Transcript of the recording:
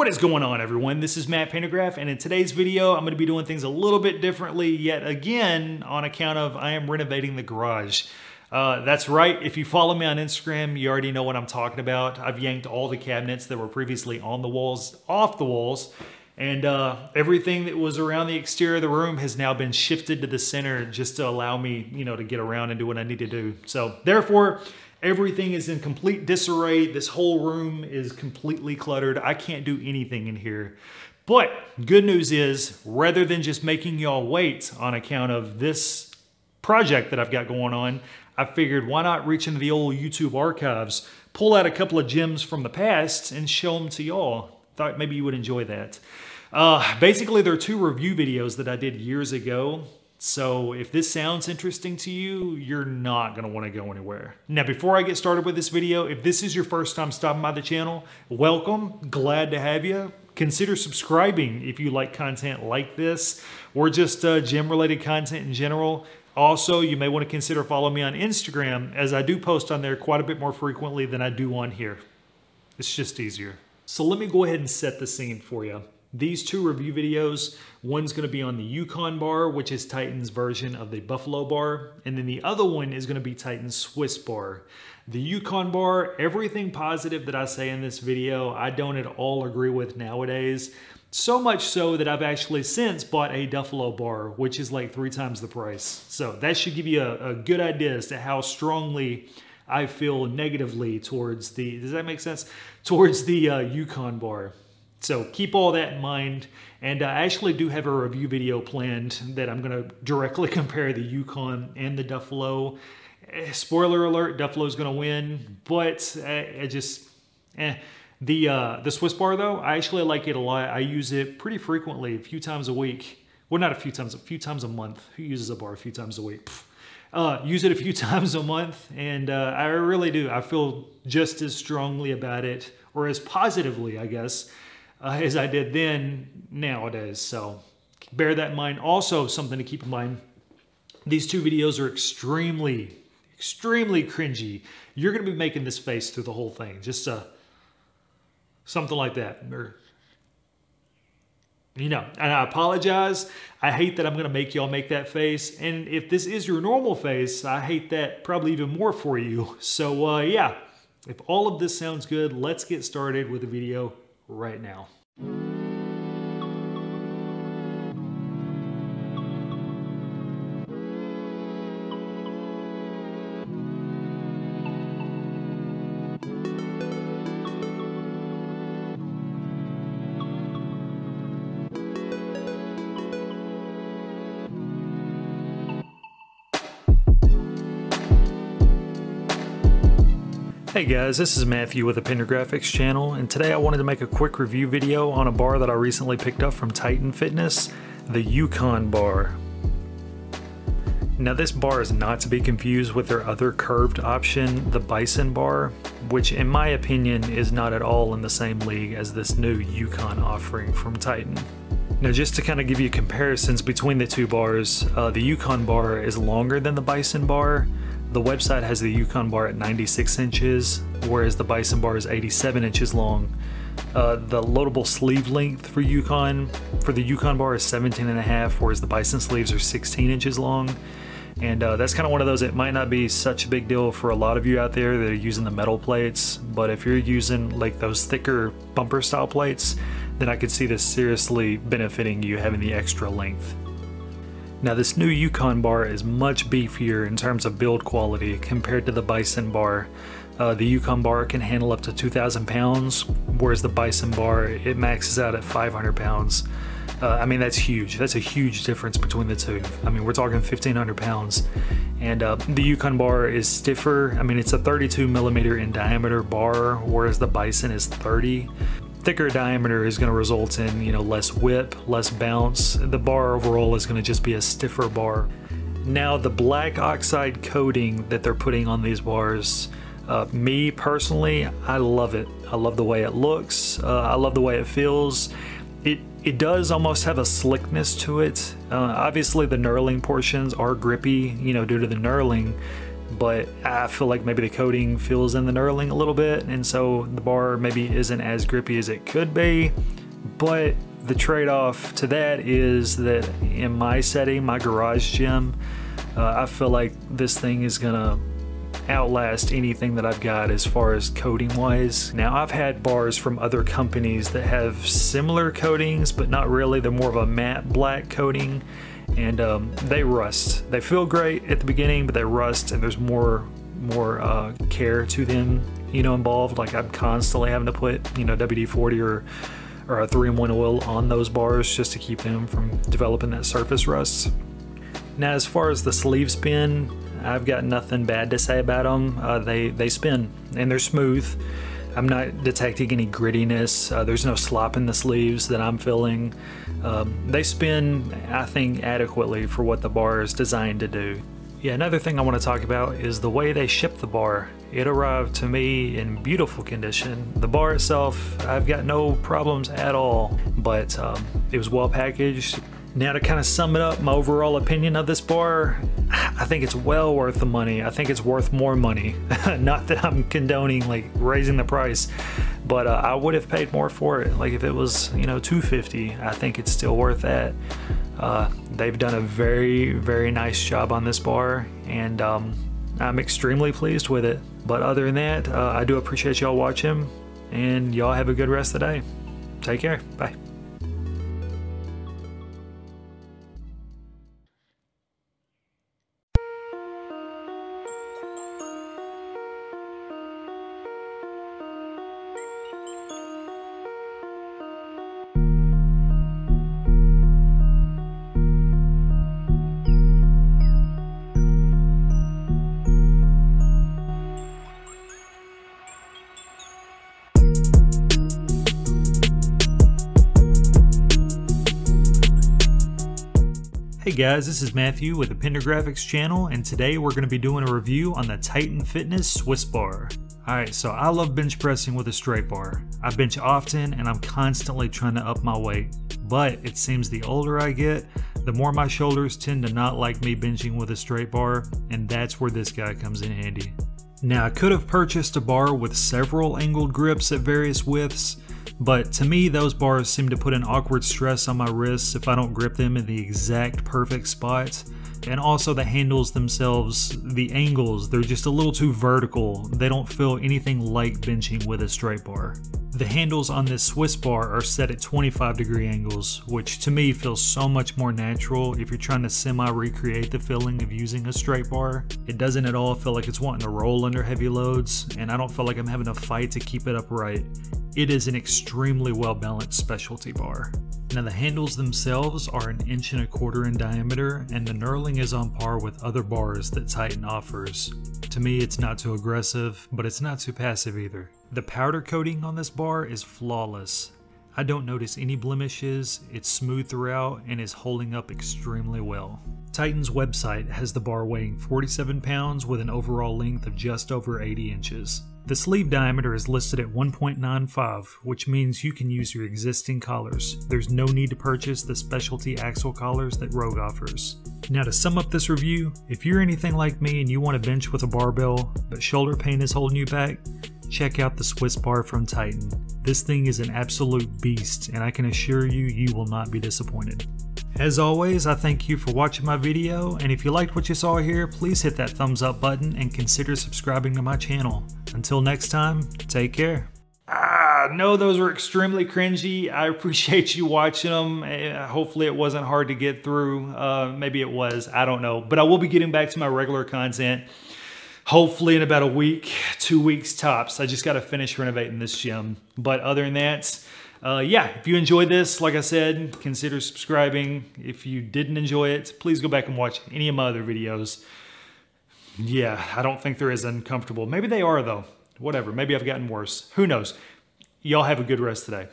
What is going on, everyone? This is Matt Pendergraph, and in today's video I'm going to be doing things a little bit differently yet again on account of I am renovating the garage. That's right, if you follow me on Instagram you already know what I'm talking about. I've yanked all the cabinets that were previously on the walls off the walls, and everything that was around the exterior of the room has now been shifted to the center just to allow me, to get around and do what I need to do. So therefore, everything is in complete disarray. This whole room is completely cluttered. I can't do anything in here. But good news is, rather than just making y'all wait on account of this project that I've got going on, I figured why not reach into the old YouTube archives, pull out a couple of gems from the past and show them to y'all. Thought maybe you would enjoy that. Basically, there are two review videos that I did years ago. So if this sounds interesting to you, you're not going to want to go anywhere. Now, before I get started with this video, if this is your first time stopping by the channel, welcome, glad to have you. Consider subscribing if you like content like this or just gem-related content in general. Also, you may want to consider following me on Instagram, as I do post on there quite a bit more frequently than I do on here. It's just easier. So let me go ahead and set the scene for you. These two review videos, one's going to be on the Yukon bar, which is Titan's version of the Buffalo bar, and then the other one is going to be Titan's Swiss bar. The Yukon bar, everything positive that I say in this video, I don't at all agree with nowadays. So much so that I've actually since bought a Duffalo bar, which is like 3 times the price. So that should give you a good idea as to how strongly I feel negatively towards the, does that make sense? Towards the Yukon bar. So keep all that in mind, and I actually do have a review video planned that I'm going to directly compare the Yukon and the Duffalo. Spoiler alert, Duffalo's going to win, but the Swiss bar though, I actually like it a lot. I use it pretty frequently, a few times a week. Well, not a few times a month. Who uses a bar a few times a week? Use it a few times a month, and I really do. I feel just as strongly about it, or as positively, I guess, as I did then nowadays. So bear that in mind. Also, something to keep in mind, these two videos are extremely cringy. You're going to be making this face through the whole thing. Just something like that. Or, and I apologize. I hate that I'm going to make y'all make that face. And if this is your normal face, I hate that probably even more for you. So yeah, if all of this sounds good, let's get started with the video right now. Hey guys, this is Matthew with the Pendergraphics channel, and today I wanted to make a quick review video on a bar that I recently picked up from Titan Fitness, the Yukon bar. Now this bar is not to be confused with their other curved option, the Bison bar, which in my opinion is not at all in the same league as this new Yukon offering from Titan. Now just to kind of give you comparisons between the two bars, the Yukon bar is longer than the Bison bar. The website has the Yukon bar at 96 inches, whereas the Bison bar is 87 inches long. The loadable sleeve length for the Yukon bar is 17.5, whereas the Bison sleeves are 16 inches long. And that's kind of one of those, it might not be such a big deal for a lot of you out there that are using the metal plates, but if you're using like those thicker bumper style plates, then I could see this seriously benefiting you having the extra length. Now this new Yukon bar is much beefier in terms of build quality compared to the Bison bar. The Yukon bar can handle up to 2,000 pounds, whereas the Bison bar, it maxes out at 500 pounds. I mean, that's huge. That's a huge difference between the two. I mean, we're talking 1,500 pounds. And the Yukon bar is stiffer. I mean, it's a 32 millimeter in diameter bar, whereas the Bison is 30. Thicker diameter is going to result in, less whip, less bounce. The bar overall is going to just be a stiffer bar. Now, the black oxide coating that they're putting on these bars, me personally, I love it. I love the way it looks. I love the way it feels. It does almost have a slickness to it. Obviously, the knurling portions are grippy, due to the knurling. but I feel like maybe the coating feels in the knurling a little bit, and so the bar maybe isn't as grippy as it could be. But the trade-off to that is that in my setting, my garage gym, I feel like this thing is gonna outlast anything that I've got as far as coating wise. Now, I've had bars from other companies that have similar coatings, but not really. They're more of a matte black coating, and they rust. They feel great at the beginning, but they rust, and there's more care to them, you know, involved. Like I'm constantly having to put, you know, WD-40 or a 3-in-1 oil on those bars just to keep them from developing that surface rust. Now, as far as the sleeve spin, I've got nothing bad to say about them. They spin and they're smooth. I'm not detecting any grittiness. There's no slop in the sleeves that I'm feeling. They spin, I think, adequately for what the bar is designed to do. Yeah, another thing I want to talk about is the way they ship the bar. It arrived to me in beautiful condition. The bar itself, I've got no problems at all, but it was well packaged. Now, to kind of sum it up, my overall opinion of this bar, I think it's well worth the money. I think it's worth more money. Not that I'm condoning like raising the price, but I would have paid more for it. Like if it was, you know, $250, I think it's still worth that. They've done a very, very nice job on this bar, and I'm extremely pleased with it. But other than that, I do appreciate y'all watching, and y'all have a good rest of the day. Take care. Bye. Hey guys, this is Matthew with the Pendergraphics channel, and today we're going to be doing a review on the Titan Fitness Swiss bar. Alright, so I love bench pressing with a straight bar. I bench often and I'm constantly trying to up my weight, but it seems the older I get, the more my shoulders tend to not like me benching with a straight bar, and that's where this guy comes in handy. Now, I could have purchased a bar with several angled grips at various widths, but to me those bars seem to put an awkward stress on my wrists if I don't grip them in the exact perfect spots. And also the handles themselves, the angles, they're just a little too vertical. They don't feel anything like benching with a straight bar. The handles on this Swiss bar are set at 25-degree angles, which to me feels so much more natural if you're trying to semi-recreate the feeling of using a straight bar. It doesn't at all feel like it's wanting to roll under heavy loads, and I don't feel like I'm having to fight to keep it upright. It is an extremely well-balanced specialty bar. Now, the handles themselves are 1.25 inches in diameter, and the knurling is on par with other bars that Titan offers. To me, it's not too aggressive, but it's not too passive either. The powder coating on this bar is flawless. I don't notice any blemishes, it's smooth throughout, and is holding up extremely well. Titan's website has the bar weighing 47 pounds with an overall length of just over 80 inches. The sleeve diameter is listed at 1.95, which means you can use your existing collars. There's no need to purchase the specialty axle collars that Rogue offers. Now, to sum up this review, if you're anything like me and you want to bench with a barbell, but shoulder pain is holding you back, check out the Swiss bar from Titan. This thing is an absolute beast, and I can assure you, you will not be disappointed. As always, I thank you for watching my video, and if you liked what you saw here, please hit that thumbs up button and consider subscribing to my channel. Until next time, take care. No, those were extremely cringy. I appreciate you watching them. Hopefully it wasn't hard to get through. Maybe it was, I don't know. But I will be getting back to my regular content, hopefully in about a week, 2 weeks tops. I just got to finish renovating this gym. But other than that, yeah, if you enjoyed this, like I said, consider subscribing. If you didn't enjoy it, please go back and watch any of my other videos. Yeah, I don't think they're as uncomfortable. Maybe they are, though. Whatever, maybe I've gotten worse. Who knows? Y'all have a good rest today.